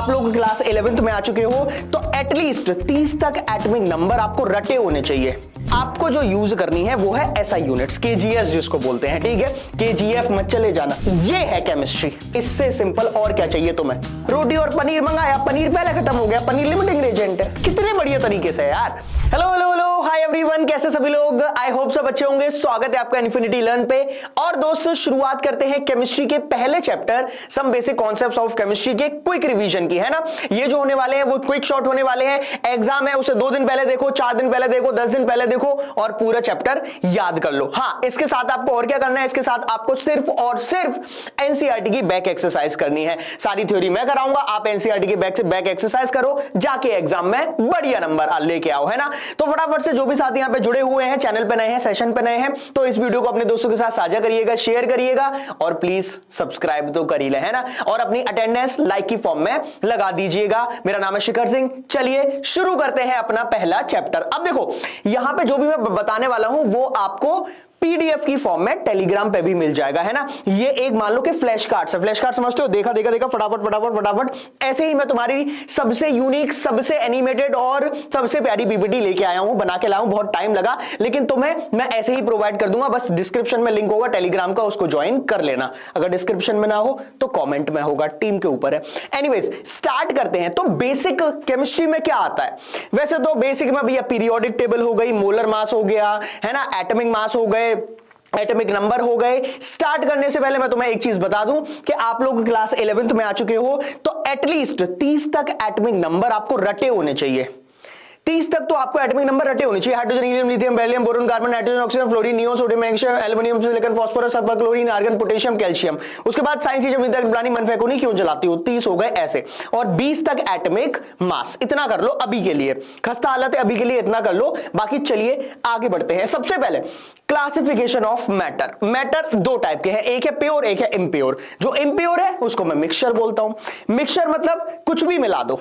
आप लोग class 11th में आ चुके हो तो एटलीस्ट 30 तक एटॉमिक नंबर आपको रटे होने चाहिए। आपको जो यूज करनी है वो है एसआई यूनिट्स, केजीएस जिसको बोलते हैं, ठीक है। केजीएफ मत चले जाना, ये है केमिस्ट्री, इससे सिंपल और क्या चाहिए तुम्हें। रोटी और पनीर मंगाया, पनीर पहले खत्म हो गया, पनीर लिमिटिंग इंग्रेडिएंट है। कितने बढ़िया तरीके से यार। Hello hello hello, hi everyone, कैसे सभी लोग? आई होप सब अच्छे होंगे। स्वागत है आपका इन्फिनिटी लर्न पे। और दोस्तों शुरुआत करते हैं केमिस्ट्री के पहले chapter some basic concepts of chemistry के क्विक रिवीजन की, है ना। ये जो होने वाले हैं वो क्विक शॉट होने वाले हैं। एग्जाम है उसे 2 दिन पहले देखो, 4 दिन पहले देखो, 10 दिन पहले देखो और पूरा चैप्टर याद कर लो। हाँ, इसके साथ आपको और क्या करना है, इसके साथ आपको सिर्फ और सिर्फ एनसीईआरटी की बैक एक्सरसाइज करनी है। सारी थ्योरी मैं कराऊंगा, आप एनसीईआरटी की बैक एक्सरसाइज करो, जाके एग्जाम में बढ़िया नंबर लेके आओ, है ना। तो फटाफट से जो भी साथी यहां पे जुड़े हुए हैं, चैनल पे नए हैं, सेशन पे नए हैं, तो इस वीडियो को अपने दोस्तों के साथ साझा करिएगा, शेयर करिएगा और प्लीज सब्सक्राइब तो कर ही ले, है ना। और अपनी अटेंडेंस लाइक की फॉर्म में लगा दीजिएगा। मेरा नाम है शिखर सिंह। चलिए शुरू करते हैं अपना पहला चैप्टर। अब देखो यहां पे जो भी मैं बताने वाला हूं वो आपको पीडीएफ की फॉर्म में टेलीग्राम पे भी मिल जाएगा, है ना। ये एक मान लो कि फ्लैश कार्ड्स है, फ्लैश कार्ड समझते हो, देखा देखा देखा, फटाफट फटाफट फटाफट। ऐसे ही मैं तुम्हारी सबसे यूनिक, सबसे एनिमेटेड और सबसे प्यारी पीपीटी लेके आया हूं, बना के लाया हूं, बहुत टाइम लगा, लेकिन तुम्हें मैं ऐसे ही प्रोवाइड कर दूंगा। बस डिस्क्रिप्शन में लिंक होगा टेलीग्राम का, उसको ज्वाइन कर लेना। अगर डिस्क्रिप्शन में ना हो तो कॉमेंट में होगा, टीम के ऊपर है। एनीवेज स्टार्ट करते हैं। तो बेसिक केमिस्ट्री में क्या आता है? वैसे तो बेसिक में भैया पीरियोडिक टेबल हो गई, मोलर मास हो गया, है ना, एटॉमिक मास हो गए, एटॉमिक नंबर हो गए। स्टार्ट करने से पहले मैं तुम्हें एक चीज बता दूं कि आप लोग क्लास 11th में आ चुके हो तो एटलीस्ट 30 तक एटॉमिक नंबर आपको रटे होने चाहिए। 30 तक तो आपको एटॉमिक नंबर रटे होने चाहिए। Hydrogen, helium, lithium, beryllium, boron, carbon, nitrogen, oxygen, fluorine, neon, sodium, magnesium, aluminium, silicon, phosphorus, sulphur, chlorine, argon, potassium, calcium. उसके बाद साइंस की जमीन तक प्लानी मन फेंको नहीं, क्यों जलाती हो। 30 हो गए ऐसे। और 20 तक एटॉमिक मास। इतना कर लो अभी के लिए, खस्ता हालत है अभी के लिए, इतना कर लो। बाकी चलिए आगे बढ़ते हैं। सबसे पहले classification of matter. Matter 2 type के हैं, एक है प्योर, एक है इम्प्योर। जो इम्प्योर है उसको मैं मिक्सचर बोलता हूं। मिक्सचर मतलब कुछ भी मिला दो,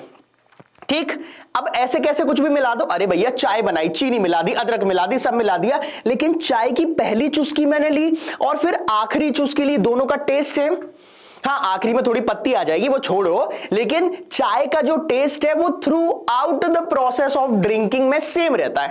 ठीक। अब ऐसे कैसे कुछ भी मिला दो? अरे भैया चाय बनाई, चीनी मिला दी, अदरक मिला दी, सब मिला दिया, लेकिन चाय की पहली चुस्की मैंने ली और फिर आखिरी चुस्की ली, दोनों का टेस्ट सेम। हाँ, आखिरी में थोड़ी पत्ती आ जाएगी, वो छोड़ो, लेकिन चाय का जो टेस्ट है वो through out the process of drinking में सेम रहता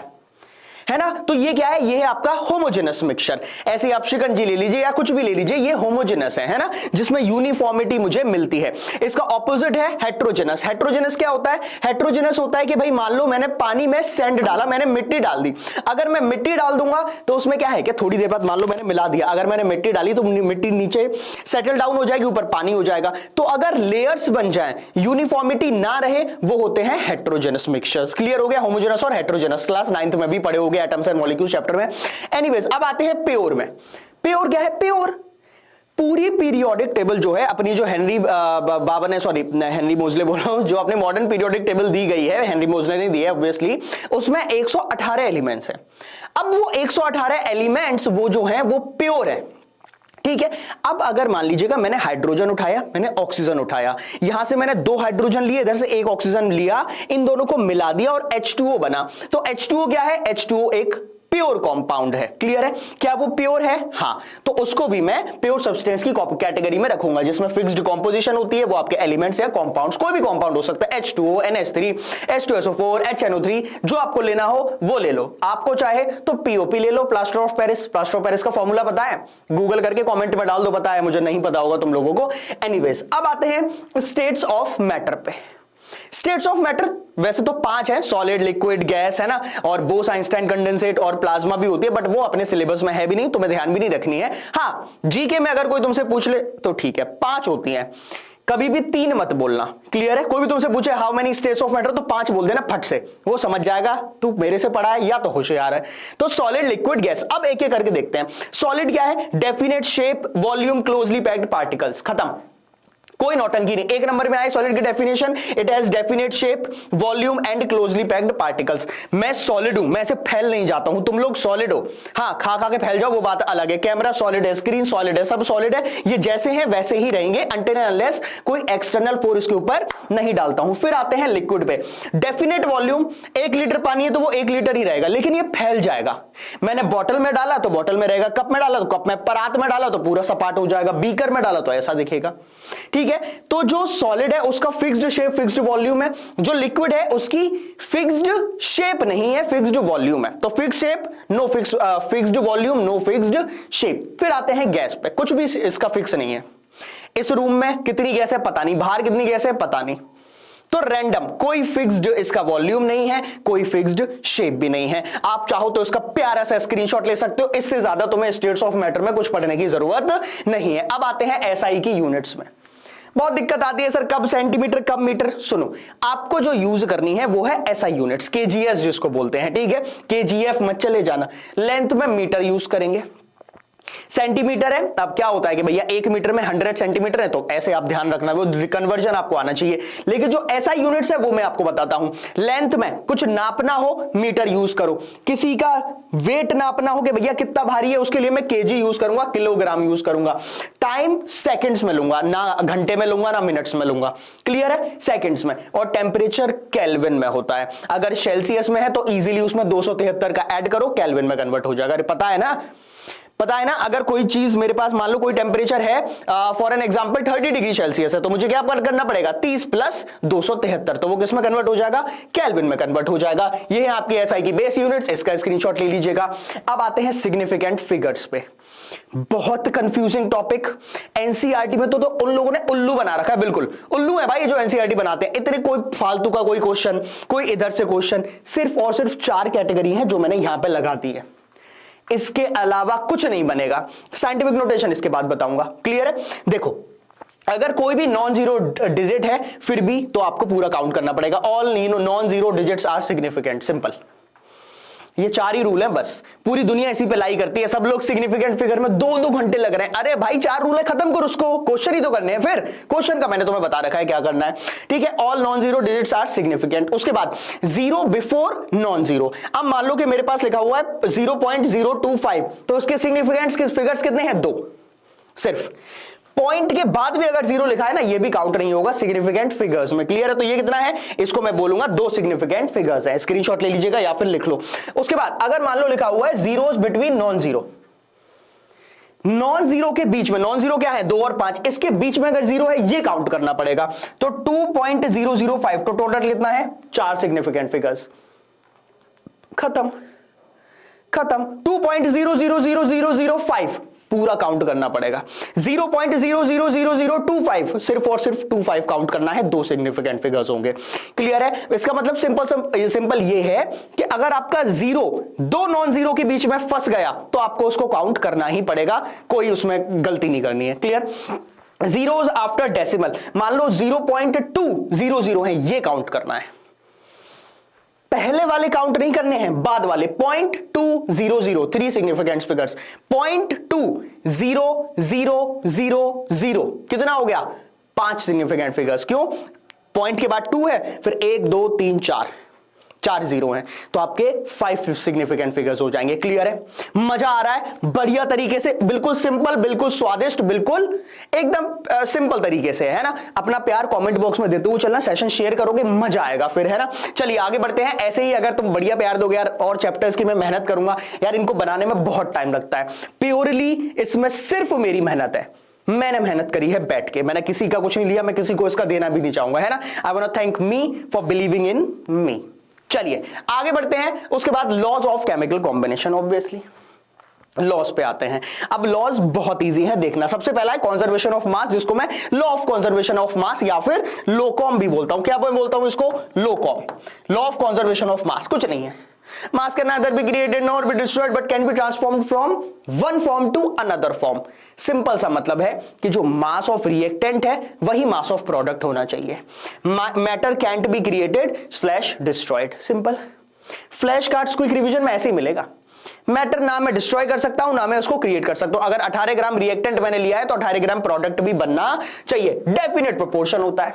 है ना। तो ये क्या है? ये है आपका होमोजेनस मिक्सचर। ऐसे आप शिकंजी ले लीजिए या कुछ भी ले लीजिए, ये होमोजेनस है ना, जिसमें यूनिफॉर्मिटी मुझे मिलती है। इसका ऑपोजिट है हेट्रोजेनस। हेट्रोजेनस क्या होता है? हेट्रोजेनस होता है कि भाई मान लो मैंने पानी में सैंड डाला, मैंने मिट्टी डाल दी। अगर मैं मिट्टी डाल दूंगा तो उसमें क्या है कि थोड़ी देर बाद मान लो मैंने मिला दिया, अगर मैंने मिट्टी डाली तो मिट्टी नीचे सेटल डाउन हो जाएगी, ऊपर पानी हो जाएगा। तो अगर लेयर्स बन जाए, यूनिफॉर्मिटी ना रहे, वो होते हैं हेट्रोजेनस मिक्सचर्स। क्लियर हो गया? होमोजेनस और हेट्रोजेनस क्लास 9th में भी पढ़े होंगे एटम्स एंड मॉलिक्यूल्स चैप्टर में। एनीवेज अब आते हैं प्योर में। प्योर क्या है? प्योर पूरी पीरियोडिक टेबल जो है अपनी, जो हेनरी बाबा ने, सॉरी हेनरी मोजले बोल रहा हूं, जो अपनी मॉडर्न पीरियोडिक टेबल दी गई है, हेनरी मोजले ने दी है ऑब्वियसली, उसमें 118 एलिमेंट्स हैं। अब वो 118 एलिमेंट्स वो जो हैं वो प्योर है, ठीक है। अब अगर मान लीजिएगा मैंने हाइड्रोजन उठाया, मैंने ऑक्सीजन उठाया, यहां से मैंने 2 हाइड्रोजन लिए, इधर से 1 ऑक्सीजन लिया, इन दोनों को मिला दिया और H2O बना। तो H2O क्या है? H2O एक प्योर कंपाउंड है। क्लियर है? क्या वो प्योर है? हाँ, तो उसको भी मैं प्योर सब्सटेंस की कैटेगरी में रखूंगा, जिसमें फिक्स्ड कंपोजिशन होती है। वो आपके एलिमेंट्स या कंपाउंड्स, कोई भी कंपाउंड हो सकता है, H2O, NH3, H2SO4, HNO3, जो आपको लेना हो वो ले लो। आपको चाहे तो POP ले लो, plaster of Paris. Plaster of Paris का फॉर्मूला पता है? गूगल करके कमेंट में डाल दो, पता है मुझे, नहीं पता होगा तुम लोगों को। एनीवेज अब आते हैं स्टेट्स ऑफ मैटर पे। स्टेट्स ऑफ मैटर वैसे तो 5 है, सॉलिड, लिक्विड, गैस, है ना, और बोस, आइंस्टाइन, कंडेंसेट और प्लाज्मा भी होती है, बट वो अपने सिलेबस में है भी नहीं, तुम्हें ध्यान भी नहीं रखनी है। हाँ, जीके में अगर कोई तुमसे पूछ ले तो ठीक है, 5 होती है, कभी भी 3 मत बोलना। क्लियर है? कोई भी तुमसे पूछे how many states of matter, तो 5 बोल देना फट से, वो समझ जाएगा तू मेरे से पढ़ा है या तो होशियार है। तो सॉलिड, लिक्विड, गैस। अब एक एक करके देखते हैं। सॉलिड क्या है? Definite shape, volume, closely packed particles. खत्म, कोई नौटंकी नहीं। 1 नंबर में आए सॉलिड की definition, it has definite shape, volume and closely packed particles. मैं सॉलिड हूं, मैं ऐसे फैल नहीं जाता हूं, तुम लोग सॉलिड हो। हाँ, खा खा के फैल जाओ वो बात अलग है। कैमरा सॉलिड है, स्क्रीन सॉलिड है, सब सॉलिड है, ये जैसे हैं वैसे ही रहेंगे अनटिल एंड अनलेस कोई एक्सटर्नल फोर्स के ऊपर नहीं डालता हूं। फिर आते हैं लिक्विड पे। डेफिनेट वॉल्यूम, 1 लीटर पानी है तो वो 1 लीटर ही रहेगा, लेकिन ये फैल जाएगा। मैंने बॉटल में डाला तो बॉटल में रहेगा, कप में डाला तो कप में, परात में डाला तो पूरा सपाट हो जाएगा, बीकर में डाला तो ऐसा दिखेगा। ठीक है, तो जो सॉलिड है उसका फिक्स्ड शेप फिक्स्ड वॉल्यूम है, जो लिक्विड है उसकी फिक्स्ड शेप नहीं है, फिक्स्ड वॉल्यूम है। तो fixed shape no fixed volume no fixed shape. फिर आते हैं गैस पे, कुछ भी इसका फिक्स नहीं है। इस रूम में कितनी गैस है पता नहीं, बाहर कितनी गैस है पता नहीं, तो रैंडम, कोई फिक्स्ड इसका वॉल्यूम नहीं है, कोई फिक्स्ड शेप भी नहीं है। आप चाहो तो इसका प्यारा सा स्क्रीनशॉट ले सकते हो, इससे ज्यादा तुम्हें स्टेट्स ऑफ मैटर में कुछ पढ़ने की जरूरत नहीं है। अब आते हैं एसआई की यूनिट्स में। बहुत दिक्कत आती है सर, कब सेंटीमीटर कब मीटर। सुनो, आपको जो यूज करनी है वो है एसआई यूनिट्स, केजीएस जिसको बोलते हैं, ठीक है। केजीएफ मत चले जाना, लेंथ में मीटर यूज करेंगे। सेंटीमीटर है, अब क्या होता है कि भैया 1 मीटर में 100 सेंटीमीटर है, तो ऐसे आप ध्यान रखना, वो कन्वर्जन आपको आना चाहिए। लेकिन जो एसआई यूनिट्स है वो मैं आपको बताता हूं। लेंथ में कुछ नापना हो, मीटर यूज करो। किसी का वेट नापना हो कि भैया कितना भारी है, उसके लिए मैं केजी यूज करूंगा, किलोग्राम यूज करूंगा। टाइम सेकंड्स में लूंगा, ना घंटे में लूंगा ना मिनट्स में लूंगा, क्लियर है, सेकंड्स में। और टेम्परेचर केल्विन में होता है, अगर सेल्सियस में है तो इजीली उसमें 273 का ऐड करो, केल्विन में कन्वर्ट हो जाएगा। पता है ना, पता है ना। अगर कोई चीज मेरे पास मान लो कोई टेम्परेचर है for an example 30 degree Celsius है, तो मुझे क्या करना पड़ेगा 30 प्लस 273, तो वो किस में कन्वर्ट हो जाएगा, केल्विन में कन्वर्ट हो जाएगा। ये है आपकी एसआई की बेस यूनिट्स, इसका स्क्रीनशॉट ले लीजिएगा। अब आते हैं सिग्निफिकेंट फिगर्स पे, बहुत कंफ्यूजिंग टॉपिक। एनसीईआरटी में तो उन लोगों ने उल्लू बना रखा है, बिल्कुल उल्लू है भाई जो एनसीईआरटी बनाते हैं। इतने कोई फालतू का कोई क्वेश्चन, कोई इधर से क्वेश्चन, सिर्फ और सिर्फ 4 कैटेगरी है जो मैंने यहां पे लगा दी है, इसके अलावा कुछ नहीं बनेगा। साइंटिफिक नोटेशन इसके बाद बताऊंगा, क्लियर है। देखो, अगर कोई भी नॉन जीरो डिजिट है फिर भी तो आपको पूरा काउंट करना पड़ेगा। All non zero digits are significant, simple. ये 4 ही रूल है बस, पूरी दुनिया इसी पे लाई करती है। सब लोग सिग्निफिकेंट फिगर में 2-2 घंटे लग रहे हैं। अरे भाई 4 रूल है, खत्म कर उसको, क्वेश्चन ही तो करने हैं। फिर क्वेश्चन का मैंने तुम्हें बता रखा है क्या करना है, ठीक है। All non zero digits are significant. उसके बाद 0 बिफोर नॉन जीरो। अब मान लो कि मेरे पास लिखा हुआ है 0.025, तो उसके सिग्निफिकेंट फिगर्स कितने हैं, 2 सिर्फ। पॉइंट के बाद भी अगर 0 लिखा है ना, ये भी काउंट नहीं होगा सिग्निफिकेंट फिगर्स में, क्लियर है। तो ये कितना है, इसको मैं बोलूंगा 2 सिग्निफिकेंट फिगर्स है। स्क्रीनशॉट ले लीजिएगा या फिर लिख लो। उसके बाद अगर मान लो लिखा हुआ है zeros between non zero, non zero के बीच में, नॉन जीरो क्या है 2 और 5, इसके बीच में अगर 0 है ये काउंट करना पड़ेगा। तो 2.005, तो टोटल कितना है 4 सिग्निफिकेंट फिगर्स। खत्म खत्म। 2.000005 पूरा काउंट करना पड़ेगा। 0.0000025 सिर्फ और सिर्फ 25 काउंट करना है, 2 सिग्निफिकेंट फिगर्स होंगे, क्लियर है। इसका मतलब सिंपल ये है कि अगर आपका 0 2 नॉन जीरो के बीच में फंस गया तो आपको उसको काउंट करना ही पड़ेगा, कोई उसमें गलती नहीं करनी है, क्लियर। जीरोस आफ्टर डेसिमल, मान लो 0.200 है, ये काउंट करना है। पहले वाले काउंट नहीं करने हैं, बाद वाले। 0.200, 3 सिग्निफिकेंट फिगर्स। 0.20000 कितना हो गया, 5 सिग्निफिकेंट फिगर्स। क्यों, पॉइंट के बाद 2 है, फिर 1 2 3 4 जीरो हैं, तो आपके 5 सिग्निफिकेंट फिगर्स हो जाएंगे, क्लियर है। मजा आ रहा है, बढ़िया तरीके से, बिल्कुल सिंपल, बिल्कुल स्वादिष्ट, बिल्कुल एकदम सिंपल तरीके से, है ना। अपना प्यार कमेंट बॉक्स में देते हुए चलना, सेशन शेयर करोगे, मजा आएगा फिर, है ना। चलिए आगे बढ़ते हैं। ऐसे ही अगर तुम बढ़िया प्यार दोगे यार, और चैप्टर्स की मैं मेहनत करूंगा यार, इनको बनाने में बहुत टाइम लगता है, प्योरली इसमें सिर्फ मेरी मेहनत है। मैंने मेहनत करी है बैठ के, मैंने किसी का कुछ नहीं लिया, मैं किसी को इसका देना भी नहीं चाहूंगा, है ना। I want to thank me for believing in me. चलिए आगे बढ़ते हैं। उसके बाद laws of chemical combination, obviously laws पे आते हैं। अब लॉज बहुत इजी है देखना। सबसे पहला है कंजर्वेशन ऑफ मास, जिसको मैं लॉ ऑफ कंजर्वेशन ऑफ मास या फिर लोकॉम भी बोलता हूं। क्या बोलता हूं इसको, लोकॉम, law of conservation of mass. कुछ नहीं है, mass can neither be created nor be destroyed but can be transformed from one form to another form। Simple सा मतलब है कि जो मास ऑफ रिएक्टेंट है वही मास ऑफ प्रोडक्ट होना चाहिए। Matter cantt be created slash destroyed, simple. Flash cards quick revision में ऐसे ही मिलेगा। मैटर ना मैं डिस्ट्रॉय कर सकता हूं, ना मैं उसको क्रिएट कर सकता हूं। अगर 18 ग्राम रिएक्टेंट मैंने लिया है तो 18 ग्राम प्रोडक्ट भी बनना चाहिए, डेफिनेट प्रोपोर्शन होता है।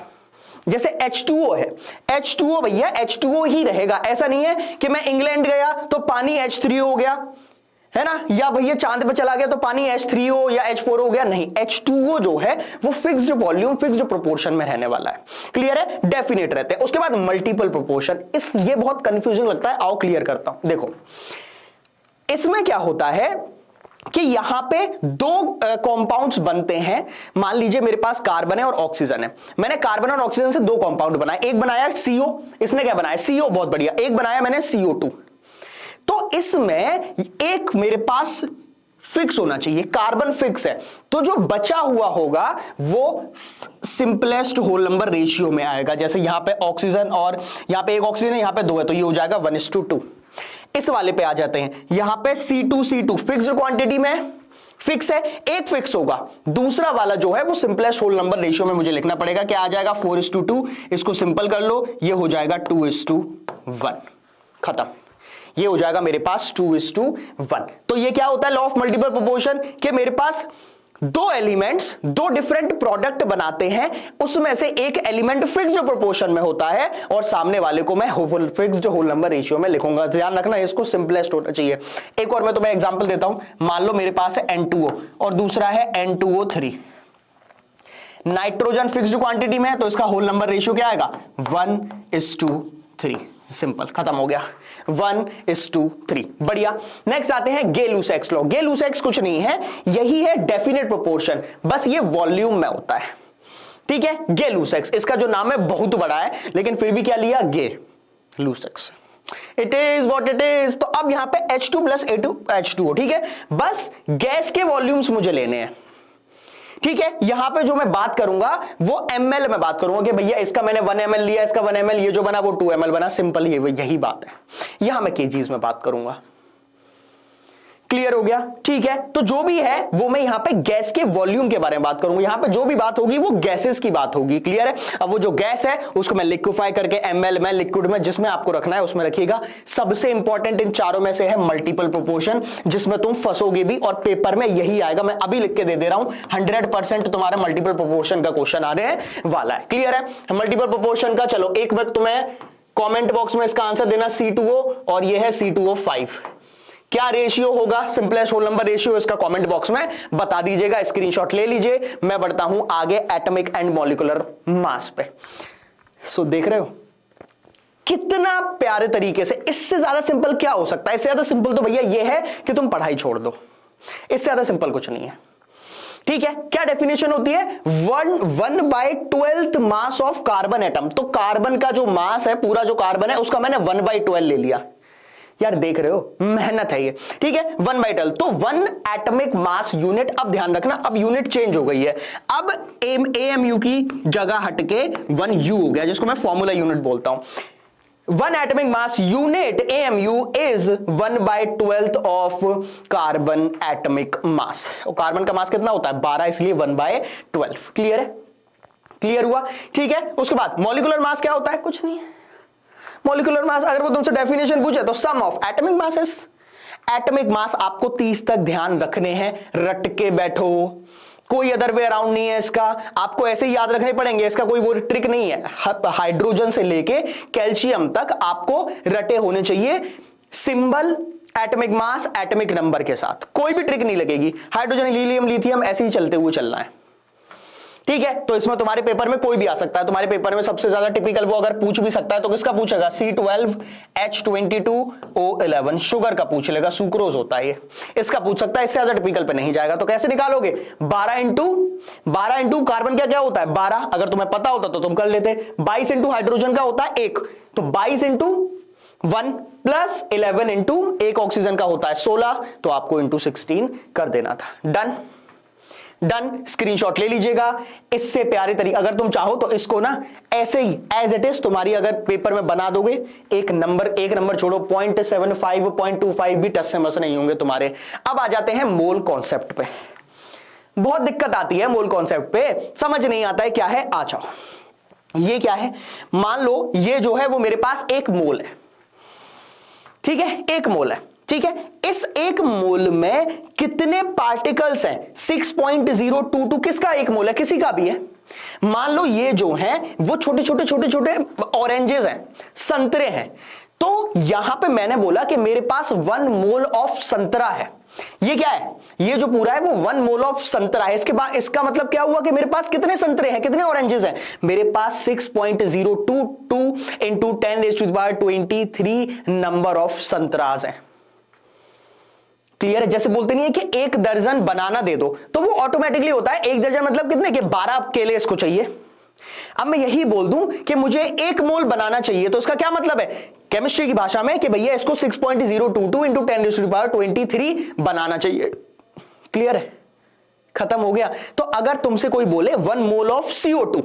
जैसे H2O है, H2O भैया H2O ही रहेगा, ऐसा नहीं है कि मैं इंग्लैंड गया तो पानी H3O हो गया, है ना, या भैया चांद पे चला गया तो पानी H3O या H4 हो गया, नहीं। H2O जो है वो फिक्स्ड वॉल्यूम फिक्स्ड प्रोपोर्शन में रहने वाला है, क्लियर है, डेफिनेट रहते हैं। उसके बाद मल्टीपल प्रोपोर्शन, ये बहुत कंफ्यूजिंग लगता है, आओ क्लियर करता हूं। देखो इसमें क्या होता है, कि यहां पे दो कंपाउंड्स बनते हैं। मान लीजिए मेरे पास कार्बन है और ऑक्सीजन है, मैंने कार्बन और ऑक्सीजन से दो कंपाउंड बनाए, एक बनाया CO, इसने क्या बनाया CO, बहुत बढ़िया, एक बनाया मैंने CO2। तो इसमें एक मेरे पास फिक्स होना चाहिए, कार्बन फिक्स है, तो जो बचा हुआ होगा वो सिंपलेस्ट होल नंबर रेशियो में आएगा। जैसे यहां पे ऑक्सीजन और यहां पे एक ऑक्सीजन है, यहां पे दो है, तो ये हो जाएगा 1:2। इस वाले पे आ जाते हैं, यहां पे C2 फिक्स्ड क्वांटिटी में फिक्स है, एक फिक्स होगा, दूसरा वाला जो है वो सिंपलेस्ट होल नंबर रेशियो में मुझे लिखना पड़ेगा। क्या आ जाएगा 4:2, इसको सिंपल कर लो, ये हो जाएगा 2:1, खत्म। ये हो जाएगा मेरे पास 2:1। तो ये क्या होता है लॉ ऑफ मल्टीपल प्रोपोर्शन, कि मेरे पास दो एलिमेंट्स दो डिफरेंट प्रोडक्ट बनाते हैं, उसमें से एक एलिमेंट फिक्स्ड प्रोपोर्शन में होता है और सामने वाले को मैं फिक्स्ड होल नंबर रेशियो में लिखूंगा। ध्यान रखना इसको सिंपलेस्ट होना चाहिए। एक और मैं तुम्हें एग्जांपल देता हूं, मान लो मेरे पास है N2O और दूसरा है N2O3। नाइट्रोजन फिक्स्ड क्वांटिटी में है तो इसका होल नंबर रेशियो क्या आएगा 1:3, सिंपल, खत्म हो गया, 1:3। बढ़िया। नेक्स्ट आते हैं गे-लुसैक्स लॉ। गे-लुसैक्स कुछ नहीं है, यही है डेफिनेट प्रोपोर्शन, बस ये वॉल्यूम में होता है, ठीक है। गे-लुसैक्स, इसका जो नाम है बहुत बड़ा है, लेकिन फिर भी क्या लिया, Gay-Lussac's, it is what it is. तो अब यहां पे H2 + H2O, ठीक है, बस गैस के वॉल्यूम्स मुझे लेने हैं, ठीक है। यहां पे जो मैं बात करूंगा वो ml में बात करूंगा कि भैया इसका मैंने 1 ml लिया, इसका 1 ml, ये जो बना वो 2 ml बना, सिंपल यही बात है। यहां मैं केजीज में बात करूंगा, क्लियर हो गया, ठीक है। तो जो भी है वो मैं यहां पे गैस के वॉल्यूम के बारे में बात करूंगा, यहां पे जो भी बात होगी वो गैसेस की बात होगी, क्लियर है। अब वो जो गैस है उसको मैं लिक्विफाई करके ml में, लिक्विड में, जिसमें आपको रखना है उसमें रखिएगा। सबसे इंपॉर्टेंट इन चारों में से है मल्टीपल प्रोपोर्शन, जिसमें तुम फंसोगे भी और पेपर में यही आएगा। मैं अभी लिख के दे दे रहा हूं, 100% तुम्हारा मल्टीपल प्रोपोर्शन का क्वेश्चन आने वाला है, क्लियर है। मल्टीपल प्रोपोर्शन का चलो एक वक्त तुम्हें कॉमेंट बॉक्स में इसका आंसर देना, C2O और ये है C2O5, क्या रेशियो होगा, सिंपलेस्ट होल नंबर रेशियो, इसका कमेंट बॉक्स में बता दीजिएगा, स्क्रीनशॉट ले लीजिए। मैं बढ़ता हूं आगे एटॉमिक एंड मॉलिक्यूलर मास पे। सो देख रहे हो कितना प्यारे तरीके से, इससे ज्यादा सिंपल क्या हो सकता है। इससे ज्यादा सिंपल तो भैया ये है कि तुम पढ़ाई छोड़ दो, इससे ज्यादा सिंपल कुछ नहीं है, ठीक है। क्या डेफिनेशन होती है, 1/12 मास ऑफ कार्बन एटम। तो कार्बन का जो मास है, पूरा जो कार्बन है उसका मैंने 1/12 ले लिया। यार देख रहे हो मेहनत है ये, ठीक है। 1/12 तो 1 एटॉमिक मास यूनिट। अब ध्यान रखना, अब यूनिट चेंज हो गई है, अब AMU की जगह हटके 1U हो गया, जिसको मैं फॉर्मूला यूनिट बोलता हूं। 1 atomic mass unit AMU is 1/12 of carbon atomic mass. और कार्बन का मास कितना होता है 12, इसलिए 1/12, क्लियर है, क्लियर हुआ, ठीक है। उसके बाद मॉलिक्यूलर मास क्या होता है, कुछ नहीं है। मॉलिक्यूलर मास अगर वो तुमसे डेफिनेशन पूछे तो sum of atomic masses. Atomic mass आपको 30 तक ध्यान रखने हैं, रट के बैठो, कोई अदर वे अराउंड नहीं है इसका, आपको ऐसे ही याद रखने पड़ेंगे, इसका कोई वो ट्रिक नहीं है। हाइड्रोजन से लेके कैल्शियम तक आपको रटे होने चाहिए, symbol, atomic mass, atomic number के साथ, कोई भी ट्रिक नहीं लगेगी। हाइड्रोजन, हीलियम, लिथियम ऐसे ही चलते हुए चलना है, ठीक है। तो इसमें तुम्हारे पेपर में कोई भी आ सकता है। तुम्हारे पेपर में सबसे ज्यादा टिपिकल वो अगर पूछ भी सकता है तो किसका पूछेगा, C12H22O11, शुगर का पूछ लेगा, सुक्रोज होता है ये, इसका पूछ सकता है, इससे ज्यादा टिपिकल पे नहीं जाएगा। तो कैसे निकालोगे, 12 इंटू कार्बन क्या क्या होता है 12, अगर तुम्हें पता होता तो तुम कर लेते। 22 इंटू हाइड्रोजन का होता है 1, तो 22 इंटू 1 प्लस 11 इंटू एक ऑक्सीजन का होता है 16, तो आपको इंटू 16 कर देना था। डन डन, स्क्रीनशॉट ले लीजिएगा। इससे प्यारे तरीके अगर तुम चाहो तो इसको ना ऐसे ही एज इट इज तुम्हारी अगर पेपर में बना दोगे, एक नंबर छोड़ो, 0.75 0.25 भी टच से मस नहीं होंगे तुम्हारे। अब आ जाते हैं मोल कॉन्सेप्ट पे। बहुत दिक्कत आती है मोल कॉन्सेप्ट पे, समझ नहीं आता है क्या है। आ जाओ, ये क्या है, मान लो ये जो है वो मेरे पास 1 मोल है, ठीक है, 1 मोल है, ठीक है। इस 1 मोल में कितने पार्टिकल्स हैं, 6.022, किसका 1 मोल है, किसी का भी है। मान लो ये जो है वो छोटे छोटे ऑरेंजेस हैं, संतरे हैं, तो यहां पे मैंने बोला कि मेरे पास 1 मोल ऑफ संतरा है। ये क्या है, ये जो पूरा है वो 1 मोल ऑफ संतरा है। इसके बाद इसका मतलब क्या हुआ कि मेरे पास कितने संतरे हैं, कितने ऑरेंजेस हैं, मेरे पास 6.022 इंटू 10⁻23 नंबर ऑफ संतराज हैं। क्लियर है? जैसे बोलते नहीं है कि 1 दर्जन बनाना दे दो, तो वो ऑटोमेटिकली होता है 1 दर्जन मतलब कितने के 12 केले इसको चाहिए। अब मैं यही बोल दूं कि मुझे 1 मोल बनाना चाहिए, तो इसका क्या मतलब है केमिस्ट्री की भाषा में कि भैया इसको 6.022 इंटू 10⁻23 बनाना चाहिए। क्लियर है? खत्म हो गया। तो अगर तुमसे कोई बोले 1 mole of CO2,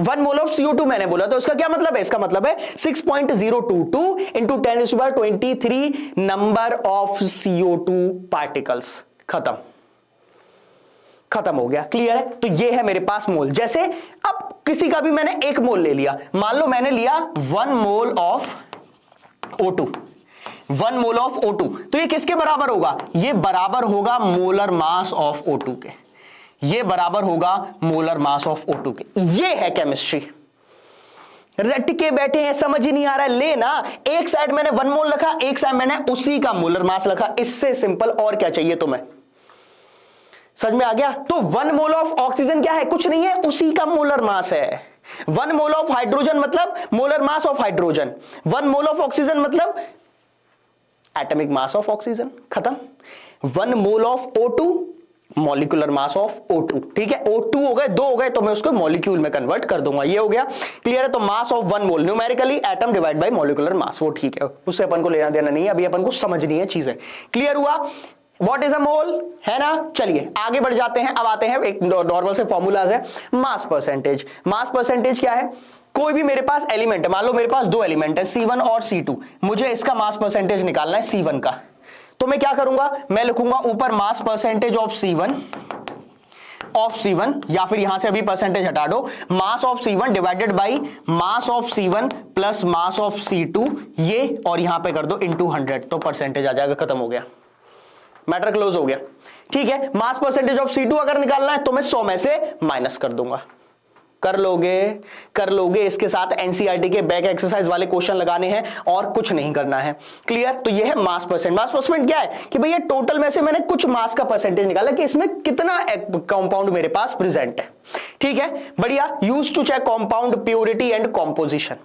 1 mole of CO2 मैंने बोला, तो इसका क्या मतलब है? इसका मतलब है 6.022 into 10⁻23 number of CO2 particles. खत्म हो गया। क्लियर है? तो ये है मेरे पास मोल। जैसे अब किसी का भी मैंने 1 मोल ले लिया, मान लो मैंने लिया 1 mole of O2, 1 mole of O2, तो ये किसके बराबर होगा? ये बराबर होगा मोलर मास ऑफ O2 के। ये बराबर होगा मोलर मास ऑफ O2 के। ये है केमिस्ट्री। रट के बैठे हैं, समझ ही नहीं आ रहा है, लेना एक साइड मैंने 1 मोल लिखा, एक साइड मैंने उसी का मोलर मास लिखा। इससे सिंपल और क्या चाहिए तुम्हें? समझ में आ गया? तो 1 मोल ऑफ ऑक्सीजन क्या है? कुछ नहीं है, उसी का मोलर मास है। 1 मोल ऑफ हाइड्रोजन मतलब molar mass of hydrogen. 1 mole of oxygen मतलब एटॉमिक मास ऑफ ऑक्सीजन। खत्म। 1 mole of O2 molecular mass of O2। ठीक है, O2 हो गए, 2 हो गए, तो मैं उसको मॉलिक्यूल में कन्वर्ट कर दूंगा। ये हो गया। क्लियर है? तो mass of 1 mole numerically atom divide by molecular mass, वो ठीक है, उससे अपन को लेना देना नहीं है, अभी अपन को समझनी है चीजें। क्लियर हुआ? What is a मोल, है ना? चलिए आगे बढ़ जाते हैं। अब आते हैं एक नॉर्मल से फॉर्मूलाज है। Mass percentage. मास परसेंटेज क्या है? कोई भी मेरे पास एलिमेंट है, मान लो मेरे पास 2 एलिमेंट है C1 और C2, मुझे इसका मास परसेंटेज निकालना है C1 का। तो मैं क्या करूंगा? मैं लिखूंगा ऊपर मास परसेंटेज ऑफ C1 या फिर यहां से अभी परसेंटेज हटा दो, mass of C1 divided by mass of C1 plus mass of C2, ये और यहां पे कर दो इनटू 100, तो परसेंटेज आ जाएगा। खत्म हो गया, मैटर क्लोज हो गया। ठीक है, मास परसेंटेज ऑफ C2 अगर निकालना है तो मैं 100 में से माइनस कर दूंगा। कर लोगे। इसके साथ एनसीईआरटी के बैक एक्सरसाइज वाले क्वेश्चन लगाने हैं और कुछ नहीं करना है। क्लियर? तो ये है मास परसेंट। मास परसेंट क्या है कि भैया टोटल में से मैंने कुछ मास का परसेंटेज निकाला कि इसमें कितना कंपाउंड मेरे पास प्रेजेंट है। ठीक है, बढ़िया। Use to check compound purity and composition.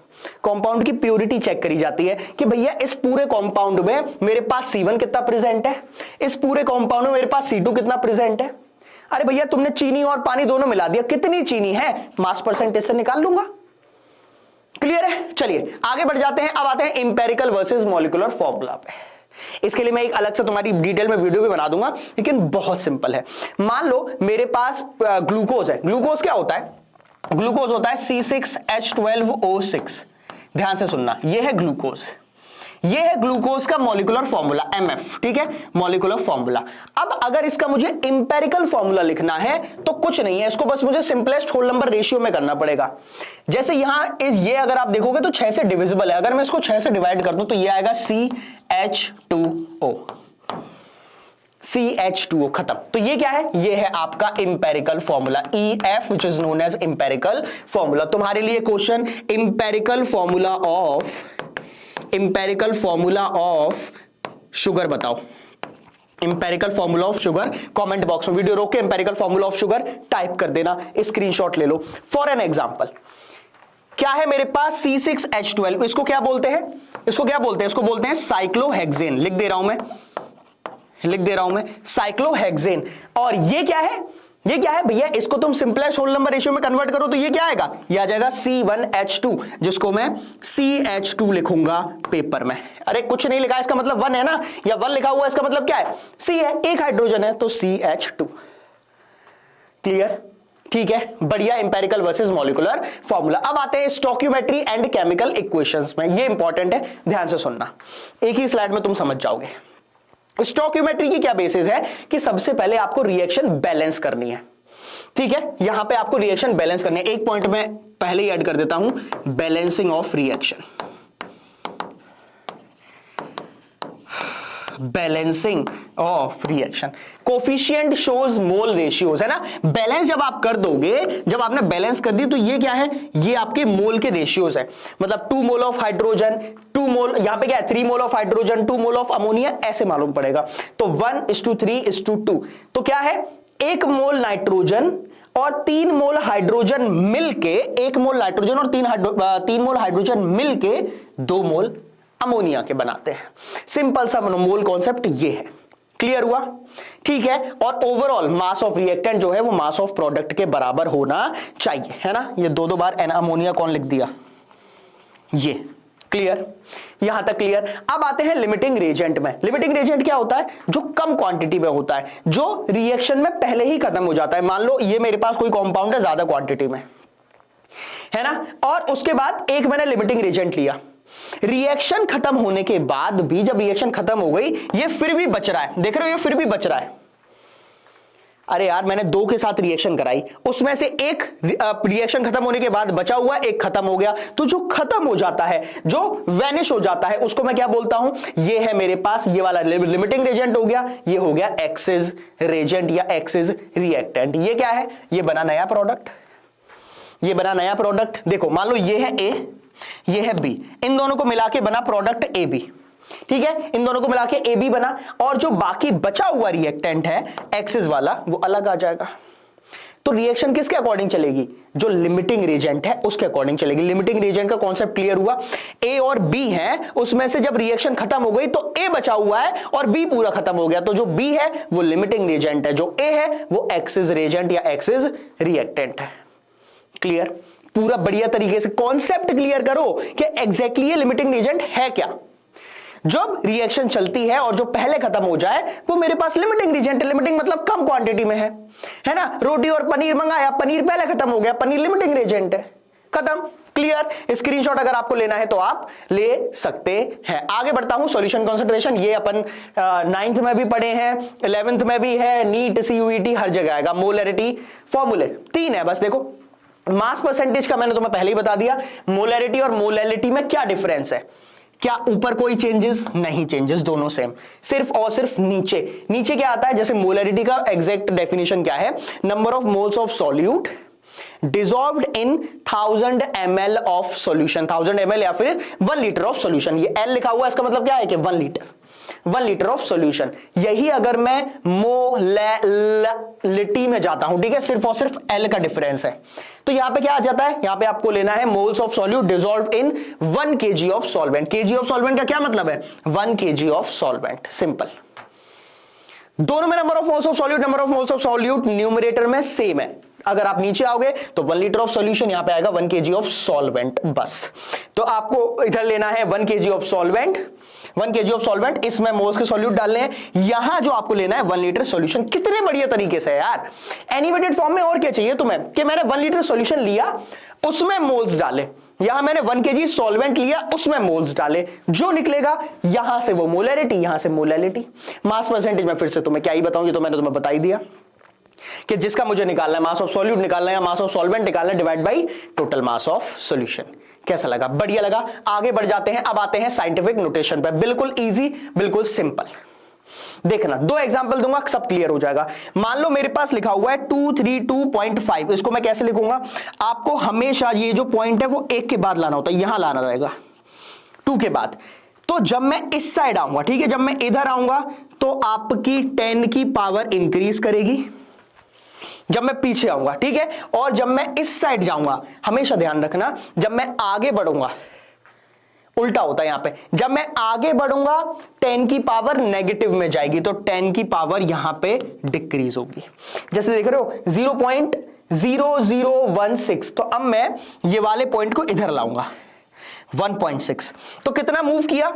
Compound की प्योरिटी चेक करी जाती है कि भैया इस पूरे कंपाउंड में मेरे पास C1 कितना प्रेजेंट है, इस पूरे कंपाउंड में मेरे पास C2 कितना प्रेजेंट है। अरे भैया तुमने चीनी और पानी दोनों मिला दिया, कितनी चीनी है, मास परसेंटेज से निकाल लूंगा। क्लियर है? चलिए आगे बढ़ जाते हैं। अब आते हैं इंपेरिकल वर्सेस मॉलिक्यूलर फॉर्मूला पे। इसके लिए मैं एक अलग से तुम्हारी डिटेल में वीडियो भी बना दूंगा, लेकिन बहुत सिंपल है। मान लो मेरे पास ग्लूकोज है। ग्लूकोज क्या होता है? ग्लूकोज होता है C6H12O6। ध्यान से सुनना, यह है ग्लूकोज। ये है ग्लूकोज का मॉलिक्यूलर फॉर्मूला MF। ठीक है, मॉलिक्यूलर फॉर्मूला। अब अगर इसका मुझे इंपेरिकल फॉर्मूला लिखना है तो कुछ नहीं है, इसको बस मुझे सिंपलेस्ट होल नंबर रेशियो में करना पड़ेगा। जैसे यहां ये अगर आप देखोगे तो 6 से डिविजिबल है, अगर मैं इसको 6 से डिवाइड कर दूं तो ये आएगा CH2O। CH2O। खत्म। तो ये क्या है? ये है आपका empirical formula EF which is known as empirical formula. तुम्हारे लिए question empirical formula of sugar बताओ। Empirical formula of sugar comment box में वीडियो रोक के empirical formula of sugar type कर देना, स्क्रीनशॉट ले लो। फॉर एन एग्जांपल क्या है मेरे पास C6H12, इसको क्या बोलते हैं? इसको बोलते हैं साइक्लोहेक्सेन। लिख दे रहा हूं मैं साइक्लोहेक्सेन। और ये क्या है भैया? इसको तुम सिंपलेस्ट होल नंबर रेशियो में कन्वर्ट करो तो ये क्या आएगा? ये आ जाएगा C1H2, जिसको मैं CH2 लिखूंगा पेपर में। अरे कुछ नहीं लिखा, इसका मतलब 1 है ना, या 1 लिखा हुआ, इसका मतलब क्या है? C है, एक हाइड्रोजन है तो CH2। क्लियर? ठीक है, बढ़िया। Empirical versus molecular formula. अब आते हैं स्टोइकियोमेट्री एंड केमिकल इक्वेशंस में। ये इंपॉर्टेंट है, ध्यान से सुनना, एक ही स्लाइड में तुम समझ जाओगे। स्टोइकियोमेट्री की क्या बेसिस है कि सबसे पहले आपको रिएक्शन बैलेंस करनी है। ठीक है, यहां पे आपको रिएक्शन बैलेंस करनी है। एक पॉइंट में पहले ही ऐड कर देता हूं, balancing of reaction. Balancing of reaction coefficient shows mole ratios, है ना। बैलेंस जब आप कर दोगे, जब आपने बैलेंस कर दी तो ये क्या है? ये आपके मोल के रेशियोज है। मतलब 2 मोल ऑफ हाइड्रोजन, 2 मोल, यहां पे क्या है? 3 mole of hydrogen, 2 mole of ammonia, ऐसे मालूम पड़ेगा। तो 1:3:2। तो क्या है? 1 मोल नाइट्रोजन और 3 मोल हाइड्रोजन मिलके, 1 मोल नाइट्रोजन और 3 मोल हाइड्रोजन मिलके 2 मोल अमोनिया के बनाते हैं। सिंपल सा मोल कॉन्सेप्ट ये है। क्लियर हुआ? ठीक है, और ओवरऑल मास ऑफ रिएक्टेंट जो है वो मास ऑफ प्रोडक्ट के बराबर होना चाहिए, है ना। ये दो बार अमोनिया कौन लिख दिया, ये क्लियर, यहां तक क्लियर। अब आते हैं लिमिटिंग रिएजेंट में। लिमिटिंग रिएजेंट क्या होता है? जो कम क्वांटिटी में होता है, जो रिएक्शन में पहले ही खत्म हो जाता है। मान लो ये मेरे पास कोई कंपाउंड है ज्यादा क्वांटिटी में, है ना, और उसके बाद एक मैंने लिमिटिंग रिएजेंट लिया, रिएक्शन खत्म होने के बाद भी, जब रिएक्शन खत्म हो गई, ये फिर भी बच रहा है, देख रहे हो, ये फिर भी बच रहा है। अरे यार, मैंने दो के साथ रिएक्शन कराई, उसमें से एक रिएक्शन खत्म होने के बाद बचा हुआ, एक खत्म हो गया, तो जो खत्म हो जाता है, जो वैनिश हो जाता है, उसको मैं क्या बोलता हूं? ये है मेरे पास ये वाला लिमिटिंग रेजेंट हो गया, ये हो गया एक्सिस रेजेंट या एक्सिस रिएक्टेंट। ये क्या है? ये बना नया प्रोडक्ट, ये बना नया प्रोडक्ट। देखो मान लो ये है ए, ये है बी, इन दोनों को मिला के बना प्रोडक्ट ए बी, ठीक है, इन दोनों को मिला के ए बी बना, और जो बाकी बचा हुआ रिएक्टेंट है एक्सिस वाला, वो अलग आ जाएगा। तो रिएक्शन किसके अकॉर्डिंग चलेगी? जो लिमिटिंग रिएजेंट है उसके अकॉर्डिंग चलेगी। लिमिटिंग रिएजेंट का कॉन्सेप्ट क्लियर हुआ? ए और बी है, उसमें से जब रिएक्शन खत्म हो गई तो ए बचा हुआ है और बी पूरा खत्म हो गया, तो जो बी है वो लिमिटिंग रिएजेंट है, जो ए है वो एक्सिस रिएजेंट या एक्सिस रिएक्टेंट है। क्लियर? पूरा बढ़िया तरीके से कॉन्सेप्ट क्लियर करो कि एग्जैक्टली ये लिमिटिंग रिएजेंट है क्या। जब रिएक्शन चलती है और जो पहले खत्म हो जाए वो मेरे पास लिमिटिंग रिएजेंट है। लिमिटिंग मतलब कम क्वांटिटी में है ना। रोटी और पनीर मंगाया, पनीर पहले खत्म हो गया, पनीर लिमिटिंग रिएजेंट है, खत्म। क्लियर? स्क्रीनशॉट अगर आपको लेना है तो आप ले सकते हैं। आगे बढ़ता हूं, सॉल्यूशन कंसंट्रेशन, ये अपन 9th में भी पढ़े हैं, 11th में भी है, नीट सीयूईटी हर जगह आएगा। मोलरिटी फॉर्मूले 3 है बस। देखो मास परसेंटेज का मैंने तुम्हें पहले ही बता दिया। मोलरिटी और मोलैलिटी में क्या डिफरेंस है? क्या ऊपर कोई चेंजेस? नहीं, चेंजेस दोनों सेम, सिर्फ और सिर्फ नीचे। नीचे क्या आता है? जैसे मोलैरिटी का एग्जैक्ट डेफिनेशन क्या है? Number of moles of solute dissolved in 1000 ml of solution, 1000 ml या फिर 1 लीटर ऑफ सॉल्यूशन। ये L लिखा हुआ है, इसका मतलब क्या है कि 1 लीटर ऑफ सॉल्यूशन। यही अगर मैं मोलैलिटी में जाता हूं, ठीक है, सिर्फ और सिर्फ L का डिफरेंस है, तो यहां पे क्या आ जाता है? यहां पे आपको लेना है moles of solute dissolved in 1 kg of solvent. kg of solvent का क्या मतलब है? 1 kg ऑफ सॉल्वेंट, सिंपल। दोनों में number of moles of solute, number of moles of solute numerator में सेम है। अगर आप नीचे आओगे तो 1 लीटर ऑफ सॉल्यूशन, यहां पे आएगा 1 kg ऑफ सॉल्वेंट, बस। तो आपको इधर लेना है 1 kg of solvent, 1 kg of solvent, इसमें मोल्स के सॉल्यूट डालने हैं। यहां जो आपको लेना है 1 लीटर सॉल्यूशन। कितने बढ़िया तरीके से यार, एनिमेटेड फॉर्म में। और क्या चाहिए तुम्हें कि मैंने 1 लीटर सॉल्यूशन लिया, उसमें मोल्स डाले, यहां मैंने 1 kg सॉल्वेंट लिया, उसमें मोल्स डाले, जो निकलेगा यहां से वो मोलैरिटी, यहां से मोलैलिटी। मास परसेंटेज में फिर से तुम्हें क्या ही बताऊं, ये तो मैंने तुम्हें बता ही दिया कि जिसका मुझे निकालना है, मास ऑफ सॉल्यूट निकालना है या मास ऑफ सॉल्वेंट निकालना है, divide by total mass of solution. कैसा लगा? बढ़िया लगा। आगे बढ़ जाते हैं, अब आते हैं साइंटिफिक नोटेशन पे। बिल्कुल इजी, बिल्कुल सिंपल। देखना, 2 एग्जांपल दूंगा, सब क्लियर हो जाएगा। मान लो मेरे पास लिखा हुआ है 232.5, इसको मैं कैसे लिखूंगा? आपको हमेशा ये जो पॉइंट है वो 1 के बाद लाना होता है, यहां लाना रहेगा 2 के बाद। तो जब मैं इस साइड आऊंगा, ठीक है, जब मैं इधर आऊंगा तो आपकी 10 की पावर इंक्रीज करेगी, जब मैं पीछे आऊंगा, ठीक है। और जब मैं इस साइड जाऊंगा, हमेशा ध्यान रखना, जब मैं आगे बढ़ूंगा, उल्टा होता है यहां पे, जब मैं आगे बढ़ूंगा 10 की पावर नेगेटिव में जाएगी, तो 10 की पावर यहां पे डिक्रीज होगी। जैसे देख रहे हो 0.0016, तो अब मैं ये वाले पॉइंट को इधर लाऊंगा 1.6, तो कितना मूव किया?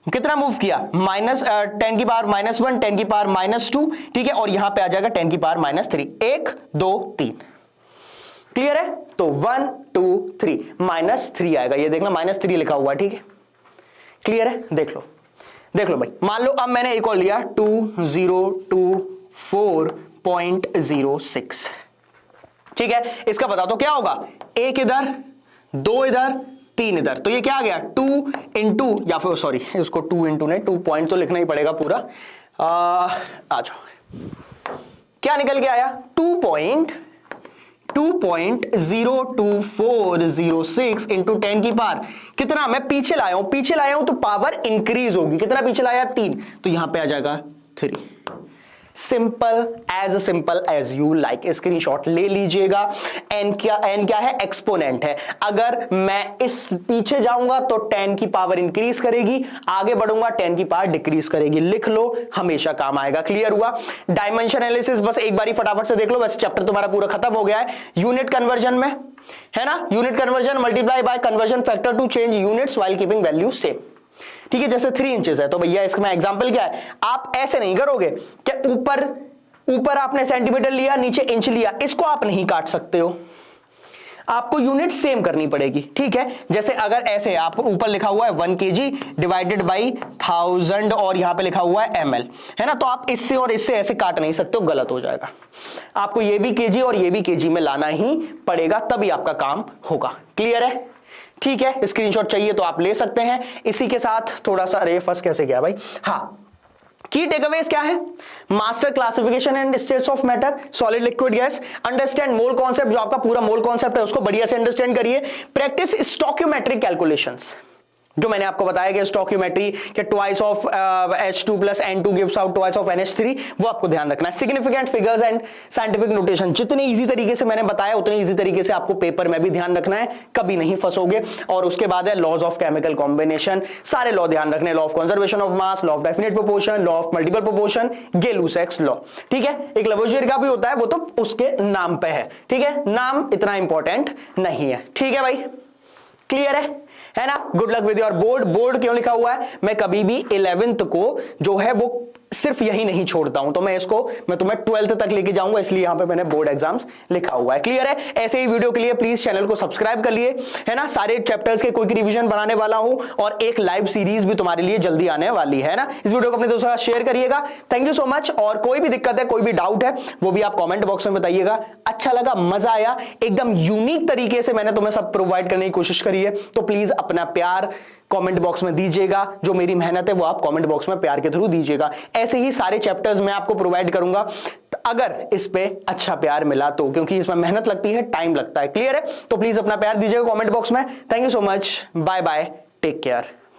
कितना मूव किया? -10 की पावर -1, 10 की पावर -2, ठीक है, और यहां पे आ जाएगा 10 की पावर -3, 1 2 3। क्लियर है? तो 1 2 3 -3 आएगा, ये देखना -3 लिखा हुआ है, ठीक है। क्लियर है? देख लो, देख लो भाई। मान लो अब मैंने एक और लिया 2024.06, ठीक है। इसका बता दो क्या होगा? 1 इधर, 2 इधर, 3 इधर, तो ये क्या आ गया? 2 इंटू, या फिर सॉरी इसको 2 इंटू नहीं, 2 पॉइंट तो लिखना ही पड़ेगा पूरा। आ जाओ, क्या निकल के आया? 2.02406 इंटू 10 की पावर कितना? मैं पीछे लाया हूं तो पावर इंक्रीज होगी। कितना पीछे लाया? 3, तो यहां पे आ जाएगा 3। Simple as you like. Screenshot ले लीजिएगा। एन क्या है? एक्सपोनेंट है। अगर मैं इस पीछे जाऊंगा तो 10 की पावर इंक्रीज करेगी, आगे बढ़ूंगा 10 की पावर डिक्रीज करेगी। लिख लो, हमेशा काम आएगा। क्लियर हुआ? डायमेंशन एनालिसिस बस एक बारी फटाफट से देख लो, वैसे चैप्टर तुम्हारा पूरा खत्म हो गया है। यूनिट कन्वर्जन में है ना, unit conversion multiply by conversion factor to change units while keeping value same. ठीक है, जैसे 3 इंचेस है तो भैया इसका एग्जांपल क्या है, आप ऐसे नहीं करोगे कि ऊपर आपने सेंटीमीटर लिया, नीचे इंच लिया, इसको आप नहीं काट सकते हो, आपको यूनिट सेम करनी पड़ेगी। ठीक है, जैसे अगर ऐसे आप ऊपर लिखा हुआ है 1 kg डिवाइडेड बाई 1000 और यहां पे लिखा हुआ है ml, है ना, तो आप इससे और इससे ऐसे काट नहीं सकते हो, गलत हो जाएगा। आपको ये भी kg और ये भी kg में लाना ही पड़ेगा, तभी आपका काम होगा। क्लियर है? ठीक है, स्क्रीनशॉट चाहिए तो आप ले सकते हैं। इसी के साथ थोड़ा सा, अरे फर्स्ट कैसे गया भाई, हाँ, की टेकअवेज क्या है? Master classification and states of matter, solid liquid gas, understand mole concept, जो आपका पूरा मोल कॉन्सेप्ट है उसको बढ़िया से अंडरस्टैंड करिए। प्रैक्टिस स्टोइकियोमेट्रिक कैलकुलेशंस, जो मैंने आपको बताया कि स्टोइकियोमेट्री के twice of H2 plus N2 gives out twice of NH3, वो आपको ध्यान रखना है। Significant figures and scientific notation, जितने इजी तरीके से मैंने बताया उतने इजी तरीके से आपको पेपर में भी ध्यान रखना है, कभी नहीं फंसोगे। और उसके बाद है लॉज ऑफ केमिकल कॉम्बिनेशन, सारे लॉ ध्यान रखने, law of conservation of mass, law of definite proportion, law of multiple proportion, Gay-Lussac's law. ठीक है, एक लवोसियर का भी होता है, वो तो उसके नाम पे है। ठीक है, नाम इतना इंपॉर्टेंट नहीं है। ठीक है भाई, क्लियर है ना? Good luck with your board. Board क्यों लिखा हुआ है? मैं कभी भी 11th को जो है वो सिर्फ यही नहीं छोड़ता हूं, तो मैं तुम्हें 12th तक लेके जाऊंगा, इसलिए यहां पे मैंने बोर्ड एग्जाम्स लिखा हुआ है। क्लियर है? ऐसे ही वीडियो के लिए प्लीज चैनल को सब्सक्राइब कर लिए, है ना। सारे चैप्टर्स के क्विक रिवीजन बनाने वाला हूं और एक लाइव सीरीज भी तुम्हारे लिए जल्दी आने वाली है ना। इस वीडियो को अपने दोस्तों के साथ शेयर करिएगा। Thank you so much. और कोई भी दिक्कत है, कोई भी डाउट है, वो भी आप कॉमेंट बॉक्स में बताइएगा। अच्छा लगा, मजा आया, एकदम यूनिक तरीके से मैंने तुम्हें सब प्रोवाइड करने की कोशिश करी है, तो प्लीज अपना प्यार कमेंट बॉक्स में दीजिएगा। जो मेरी मेहनत है वो आप कमेंट बॉक्स में प्यार के थ्रू दीजिएगा। ऐसे ही सारे चैप्टर्स मैं आपको प्रोवाइड करूंगा, अगर इस पे अच्छा प्यार मिला तो, क्योंकि इसमें मेहनत लगती है, टाइम लगता है। क्लियर है? तो प्लीज अपना प्यार दीजिएगा कमेंट बॉक्स में। Thank you so much, bye bye, take care.